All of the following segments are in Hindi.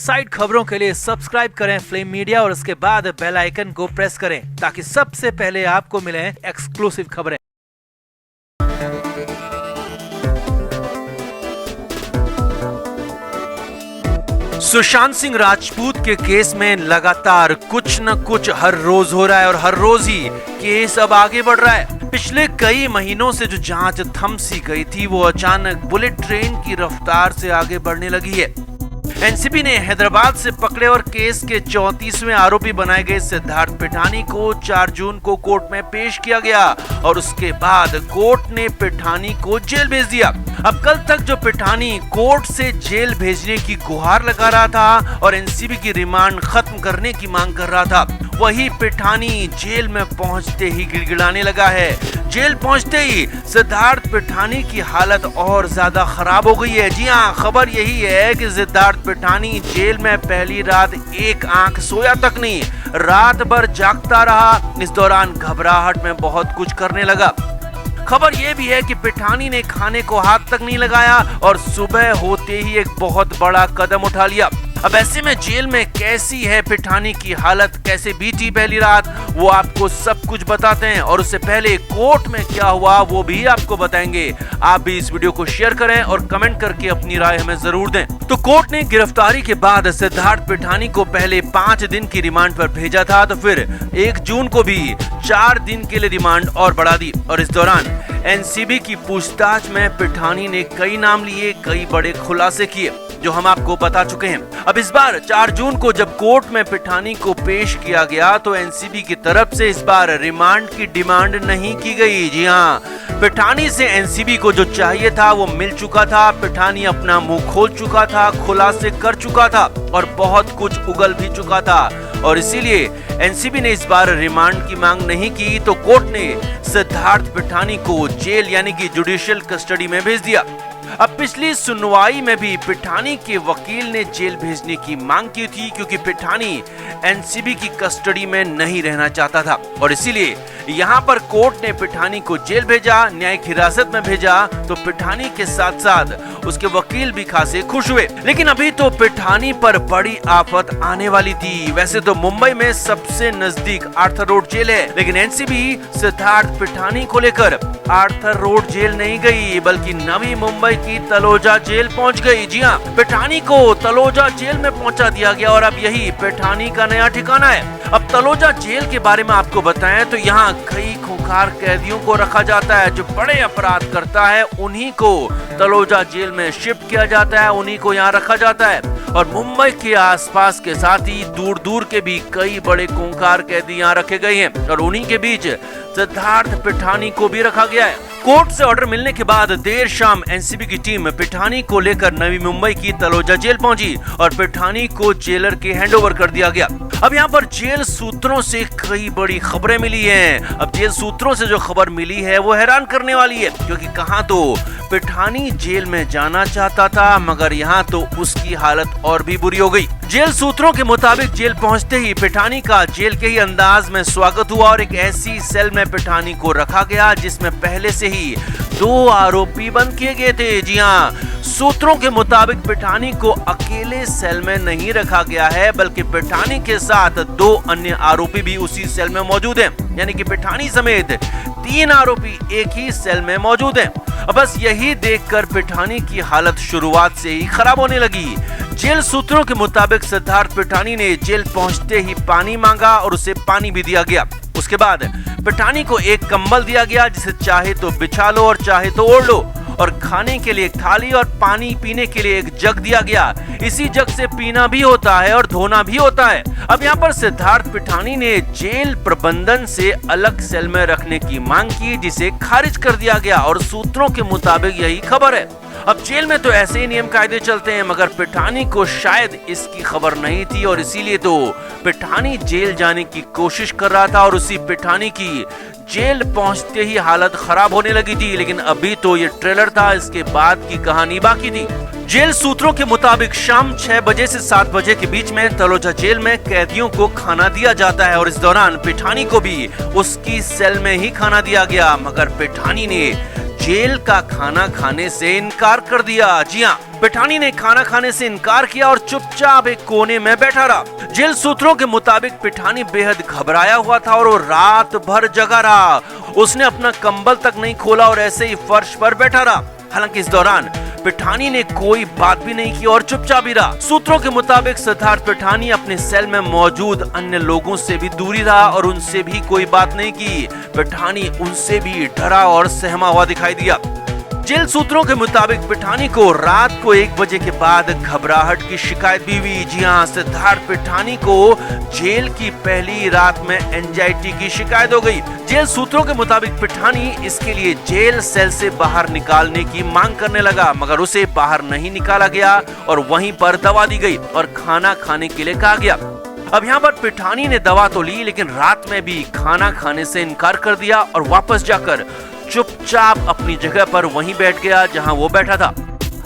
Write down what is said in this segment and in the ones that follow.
साइड खबरों के लिए सब्सक्राइब करें फ्लेम मीडिया और उसके बाद बेल आइकन को प्रेस करें ताकि सबसे पहले आपको मिले एक्सक्लूसिव खबरें। सुशांत सिंह राजपूत के केस में लगातार कुछ न कुछ हर रोज हो रहा है और हर रोज ही केस अब आगे बढ़ रहा है। पिछले कई महीनों से जो जांच थम सी गई थी वो अचानक बुलेट ट्रेन की रफ्तार से आगे बढ़ने लगी है। एनसीबी ने हैदराबाद से पकड़े और केस के 34वें आरोपी बनाए गए सिद्धार्थ पिठानी को 4 जून को कोर्ट में पेश किया गया और उसके बाद कोर्ट ने पिठानी को जेल भेज दिया। अब कल तक जो पिठानी कोर्ट से जेल भेजने की गुहार लगा रहा था और एनसीबी की रिमांड खत्म करने की मांग कर रहा था, वही पिठानी जेल में पहुंचते ही गिड़गिड़ाने लगा है। जेल पहुंचते ही सिद्धार्थ पिठानी की हालत और ज्यादा खराब हो गई है। जी हाँ, खबर यही है कि सिद्धार्थ पिठानी जेल में पहली रात एक आंख सोया तक नहीं, रात भर जागता रहा। इस दौरान घबराहट में बहुत कुछ करने लगा। खबर यह भी है कि पिठानी ने खाने को हाथ तक नहीं लगाया और सुबह होते ही एक बहुत बड़ा कदम उठा लिया। अब ऐसे में जेल में कैसी है पिठानी की हालत, कैसे बीती पहली रात, वो आपको सब कुछ बताते हैं और उससे पहले कोर्ट में क्या हुआ वो भी आपको बताएंगे। आप भी इस वीडियो को शेयर करें और कमेंट करके अपनी राय हमें जरूर दें। तो कोर्ट ने गिरफ्तारी के बाद सिद्धार्थ पिठानी को पहले 5 दिन की रिमांड पर भेजा था, तो फिर 1 जून को भी 4 दिन के लिए रिमांड और बढ़ा दी और इस दौरान एनसीबी की पूछताछ में पिठानी ने कई नाम लिए, कई बड़े खुलासे किए जो हम आपको बता चुके हैं। अब इस बार 4 जून को जब कोर्ट में पिठानी को पेश किया गया तो एनसीबी की तरफ से इस बार रिमांड की डिमांड नहीं की गई। जी हाँ, पिठानी से एनसीबी को जो चाहिए था वो मिल चुका था। पिठानी अपना मुंह खोल चुका था, खुलासे कर चुका था और बहुत कुछ उगल भी चुका था और इसीलिए एनसीबी ने इस बार रिमांड की मांग नहीं की तो कोर्ट ने सिद्धार्थ पिठानी को जेल यानी कि जुडिशियल कस्टडी में भेज दिया। अब पिछली सुनवाई में भी पिठानी के वकील ने जेल भेजने की मांग की थी क्योंकि पिठानी एनसीबी की कस्टडी में नहीं रहना चाहता था और इसीलिए यहाँ पर कोर्ट ने पिठानी को जेल भेजा, न्यायिक हिरासत में भेजा। तो पिठानी के साथ साथ उसके वकील भी खासे खुश हुए। लेकिन अभी तो पिठानी पर बड़ी आफत आने वाली थी। वैसे तो मुंबई में सबसे नजदीक आर्थर रोड जेल है, लेकिन एनसीबी सिद्धार्थ पिठानी को लेकर आर्थर रोड जेल नहीं गई बल्कि नवी मुंबई की तलोजा जेल पहुंच गई। जी हाँ, पिठानी को तलोजा जेल में पहुंचा दिया गया और अब यही पिठानी का नया ठिकाना है। अब तलोजा जेल के बारे में आपको बताएं तो यहाँ कई खूंखार कैदियों को रखा जाता है। जो बड़े अपराध करता है उन्हीं को तलोजा जेल में शिफ्ट किया जाता है, उन्हीं को यहाँ रखा जाता है और मुंबई के आसपास के साथ ही दूर दूर के भी कई बड़े खूंखार कैदी यहाँ रखे गए हैं और उन्हीं के बीच सिद्धार्थ पिठानी को भी रखा गया है। कोर्ट से ऑर्डर मिलने के बाद देर शाम एनसीबी की टीम पिठानी को लेकर नवी मुंबई की तलोजा जेल पहुंची और पिठानी को जेलर के हैंडओवर कर दिया गया। अब यहाँ पर जेल सूत्रों से कई बड़ी खबरें मिली हैं। अब जेल सूत्रों से जो खबर मिली है वो हैरान करने वाली है क्योंकि कहाँ तो पिठानी जेल में जाना चाहता था मगर यहाँ तो उसकी हालत और भी बुरी हो गई। जेल सूत्रों के मुताबिक जेल पहुंचते ही पिठानी का जेल के ही अंदाज में स्वागत हुआ और एक ऐसी सेल में पिठानी को रखा गया जिसमें पहले से ही 2 आरोपी बंद किए गए थे। जी हाँ, सूत्रों के मुताबिक पिठानी को अकेले सेल में नहीं रखा गया है बल्कि पिठानी के साथ 2 अन्य आरोपी भी उसी सेल में मौजूद हैं, यानी कि पिठानी समेत 3 आरोपी एक ही सेल में मौजूद हैं। अब बस यही देखकर पिठानी की हालत शुरुआत से ही खराब होने लगी। जेल सूत्रों के मुताबिक सिद्धार्थ पिठानी ने जेल पहुंचते ही पानी मांगा और उसे पानी भी दिया गया। उसके बाद पिठानी को एक कंबल दिया गया जिसे चाहे तो बिछा लो और चाहे तो ओढ़ लो और खाने के लिए एक थाली और पानी पीने के लिए एक जग दिया गया। इसी जग से पीना भी होता है और धोना भी होता है। अब यहाँ पर सिद्धार्थ पिठानी ने जेल प्रबंधन से अलग सेल में रखने की मांग की जिसे खारिज कर दिया गया और सूत्रों के मुताबिक यही खबर है। अब जेल में तो ऐसे ही नियम कायदे चलते हैं मगर पिठानी को शायद इसकी खबर नहीं थी और इसीलिए तो पिठानी जेल जाने की कोशिश कर रहा था और उसी पिठानी की जेल पहुंचते ही हालत खराब होने लगी थी। लेकिन अभी तो ये ट्रेलर था, इसके बाद की कहानी बाकी थी। जेल सूत्रों के मुताबिक शाम 6 बजे से 7 बजे के बीच में तलोजा जेल में कैदियों को खाना दिया जाता है और इस दौरान पिठानी को भी उसकी सेल में ही खाना दिया गया मगर पिठानी ने जेल का खाना खाने से इनकार कर दिया। जी हाँ, पिठानी ने खाना खाने से इनकार किया और चुपचाप एक कोने में बैठा रहा। जेल सूत्रों के मुताबिक पिठानी बेहद घबराया हुआ था और वो रात भर जगा रहा। उसने अपना कंबल तक नहीं खोला और ऐसे ही फर्श पर बैठा रहा। हालांकि इस दौरान पिठानी ने कोई बात भी नहीं की और चुपचाप ही रहा। सूत्रों के मुताबिक सिद्धार्थ पिठानी अपने सेल में मौजूद अन्य लोगों से भी दूरी रहा और उनसे भी कोई बात नहीं की। पिठानी उनसे भी डरा और सहमा हुआ दिखाई दिया। जेल सूत्रों के मुताबिक पिठानी को रात को 1 बजे के बाद घबराहट की शिकायत भी हुई। जी हाँ, सिद्धार्थ पिठानी को जेल की पहली रात में एंजाइटी की शिकायत हो गई। जेल सूत्रों के मुताबिक पिठानी इसके लिए जेल सेल से बाहर निकालने की मांग करने लगा, मगर उसे बाहर नहीं निकाला गया और वहीं पर दवा दी गई और खाना खाने के लिए कहा गया। अब यहाँ पर पिठानी ने दवा तो ली, लेकिन रात में भी खाना खाने से इनकार कर दिया और वापस जाकर चुपचाप अपनी जगह पर वहीं बैठ गया जहां वो बैठा था।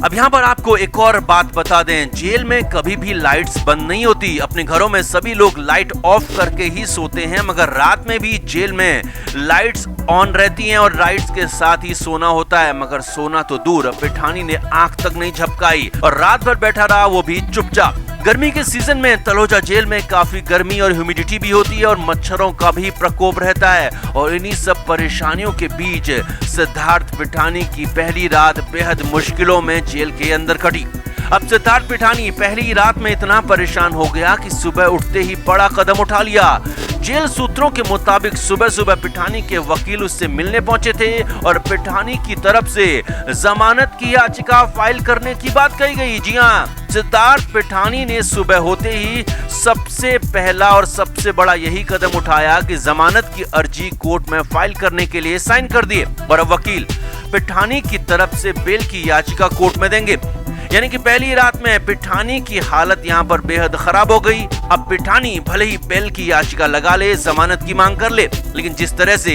अब यहाँ पर आपको एक और बात बता दें, जेल में कभी भी लाइट्स बंद नहीं होती। अपने घरों में सभी लोग लाइट ऑफ करके ही सोते हैं, मगर रात में भी जेल में लाइट्स ऑन रहती हैं और लाइट्स के साथ ही सोना होता है। मगर सोना तो दूर, पिठानी ने आंख तक नहीं झपकाई और रात भर बैठा रहा, वो भी चुपचाप। गर्मी के सीजन में तलोजा जेल में काफी गर्मी और ह्यूमिडिटी भी होती है और मच्छरों का भी प्रकोप रहता है और इन्हीं सब परेशानियों के बीच सिद्धार्थ पिठानी की पहली रात बेहद मुश्किलों में जेल के अंदर कटी। अब सिद्धार्थ पिठानी पहली रात में इतना परेशान हो गया कि सुबह उठते ही बड़ा कदम उठा लिया। जेल सूत्रों के मुताबिक सुबह सुबह पिठानी के वकील उससे मिलने पहुंचे थे और पिठानी की तरफ से जमानत की याचिका फाइल करने की बात कही गई। जी हाँ, सिद्धार्थ पिठानी ने सुबह होते ही सबसे पहला और सबसे बड़ा यही कदम उठाया कि जमानत की अर्जी कोर्ट में फाइल करने के लिए साइन कर दिए और अब वकील पिठानी की तरफ से बेल की याचिका कोर्ट में देंगे। यानी कि पहली रात में पिठानी की हालत यहाँ पर बेहद खराब हो गई। अब पिठानी भले ही बेल की याचिका लगा ले, जमानत की मांग कर ले, लेकिन जिस तरह से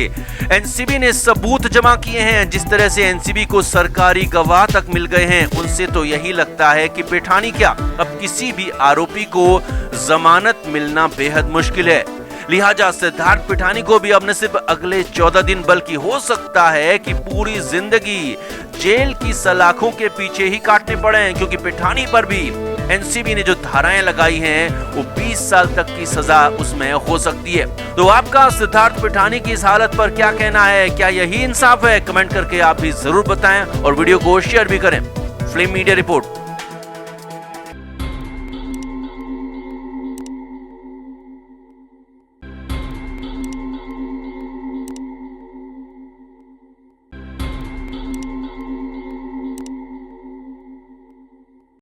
एनसीबी ने सबूत जमा किए हैं, जिस तरह से एनसीबी को सरकारी गवाह तक मिल गए हैं, उनसे तो यही लगता है कि पिठानी क्या, अब किसी भी आरोपी को जमानत मिलना बेहद मुश्किल है। लिहाजा सिद्धार्थ पिठानी को भी अब न सिर्फ अगले 14 दिन बल्कि हो सकता है कि पूरी जिंदगी जेल की सलाखों के पीछे ही काटने पड़े, क्योंकि पिठानी पर भी एनसीबी ने जो धाराएं लगाई हैं वो 20 साल तक की सजा उसमें हो सकती है। तो आपका सिद्धार्थ पिठानी की इस हालत पर क्या कहना है? क्या यही इंसाफ है? कमेंट करके आप भी जरूर बताएं और वीडियो को शेयर भी करें। Flame media report.